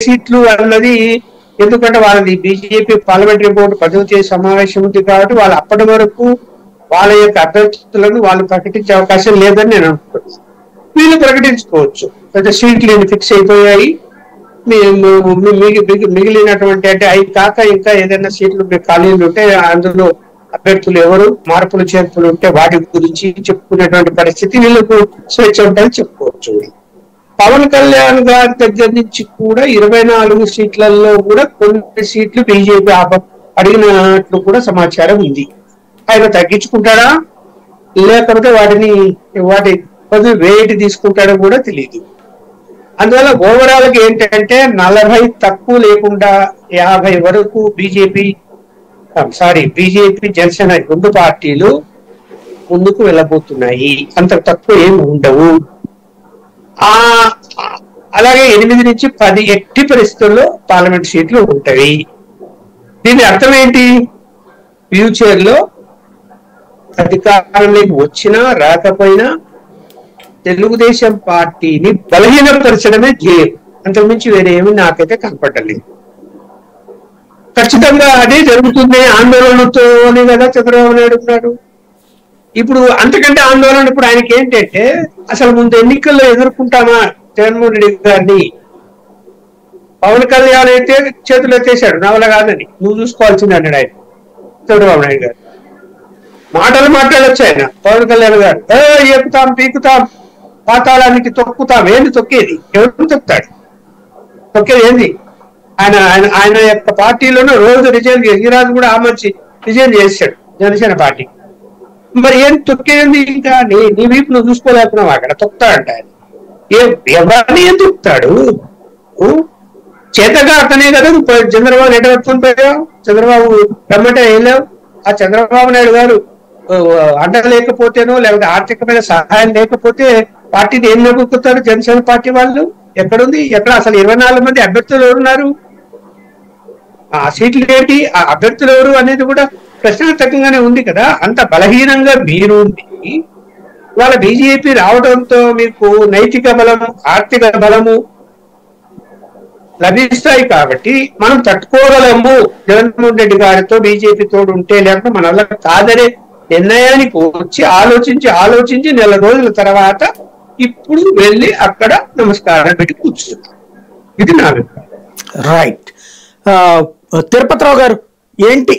సీట్లు అన్నది, ఎందుకంటే వాళ్ళది బీజేపీ పార్లమెంటరీ బోర్డు 10వ తేదీ సమావేశం ఉంది కాబట్టి వాళ్ళు అప్పటి వరకు వాళ్ళ యొక్క అభ్యర్థులను వాళ్ళు ప్రకటించే అవకాశం లేదని నేను అనుకుంటున్నాను. వీళ్ళు ప్రకటించుకోవచ్చు. అయితే సీట్లు ఫిక్స్ అయిపోయాయి, మిగిలినటువంటి అంటే అవి కాక ఇంకా ఏదైనా సీట్లు ఖాళీలు ఉంటే అందులో అభ్యర్థులు ఎవరు మార్పులు చేర్పులు ఉంటే వాటి గురించి చెప్పుకునేటువంటి పరిస్థితి వీళ్ళకు స్వేచ్ఛ ఉంటుందని చెప్పుకోవచ్చు. పవన్ కళ్యాణ్ గారి దగ్గర నుంచి కూడా 24 సీట్లలో కూడా కొన్ని సీట్లు బీజేపీ అడిగినట్లు కూడా సమాచారం ఉంది. ఆయన తగ్గించుకుంటాడా లేకపోతే వాటి కొద్ది వెయిట్ తీసుకుంటాడో కూడా తెలియదు. అందువల్ల ఓవరాల్ గా ఏంటంటే 40 తక్కువ లేకుండా 50 వరకు బీజేపీ జనసేన 2 పార్టీలు ముందుకు వెళ్ళబోతున్నాయి. అంత తక్కువ ఏమి ఉండవు. అలాగే 8 నుంచి 10 ఎట్టి పరిస్థితుల్లో పార్లమెంట్ సీట్లు ఉంటాయి. దీని అర్థం ఏంటి? ఫ్యూచర్ లో అధికారంలోకి వచ్చినా రాకపోయినా తెలుగుదేశం పార్టీని బలహీనపరచడమే ధ్యేయం. అంతకుమించి వేరే ఏమి నాకైతే కనపడలేదు. ఖచ్చితంగా అదే జరుగుతుంది ఆందోళనతో అని కదా చంద్రబాబు నాయుడు ఉన్నాడు. ఇప్పుడు అంతకంటే ఆందోళన ఇప్పుడు ఆయనకి ఏంటంటే అసలు ముందు ఎన్నికల్లో ఎదుర్కొంటామా జగన్మోహన్ రెడ్డి గారిని? పవన్ కళ్యాణ్ అయితే చేతులు ఎత్తేసాడు, నా వల్ల కాదని, నువ్వు చూసుకోవాల్సింది అన్నాడు ఆయన చంద్రబాబు నాయుడు గారు. మాట్లాడొచ్చు ఆయన పవన్ కళ్యాణ్ గారు, ఎక్కుతాం పీకుతాం పాతాళానికి తొక్కుతాం. ఏంది తొక్కేది? ఎవరు తొక్కుతాడు? తొక్కేది ఏంది? ఆయన యొక్క పార్టీలోనే రోజు రిజైన్ చేసి ఈరాజు కూడా ఆ మంచి రిజైన్ చేశాడు జనసేన పార్టీ. మరి ఏం తొక్కేది? ఇంకా నీ వీపు నువ్వు చూసుకోలేకున్నావు, అక్కడ తొక్కుతాడంట ఆయన. ఎవరిని ఏం తొక్కుతాడు? చేతగా అతనే కదా చంద్రబాబు నెట్ పట్టుకొని పోయావు, చంద్రబాబు రమ్మంటే వెళ్ళావు. ఆ చంద్రబాబు నాయుడు గారు అండ లేకపోతేనో లేకపోతే ఆర్థికమైన సహాయం లేకపోతే పార్టీని ఏం నడుపుతారు జనసేన పార్టీ వాళ్ళు? ఎక్కడుంది? ఎక్కడ అసలు 24 మంది అభ్యర్థులు ఎవరున్నారు? ఆ సీట్లు ఏంటి? ఆ అభ్యర్థులు ఎవరు అనేది కూడా ప్రశ్నార్థకంగానే ఉంది కదా. అంత బలహీనంగా మీరు వాళ్ళ బీజేపీ రావడంతో మీకు నైతిక బలము ఆర్థిక బలము లభిస్తాయి కాబట్టి మనం తట్టుకోగలము. జగన్మోహన్ రెడ్డి గారితో బీజేపీ తోడు ఉంటే లేకపోతే మన వల్ల కాదనే నిర్ణయానికి వచ్చి ఆలోచించి నెల రోజుల తర్వాత ఇప్పుడు వెళ్ళి అక్కడ నమస్కారం పెట్టి కూర్చున్నాం. ఇది నా అభిప్రాయం. రైట్. తిరుపతిరావు గారు ఏంటి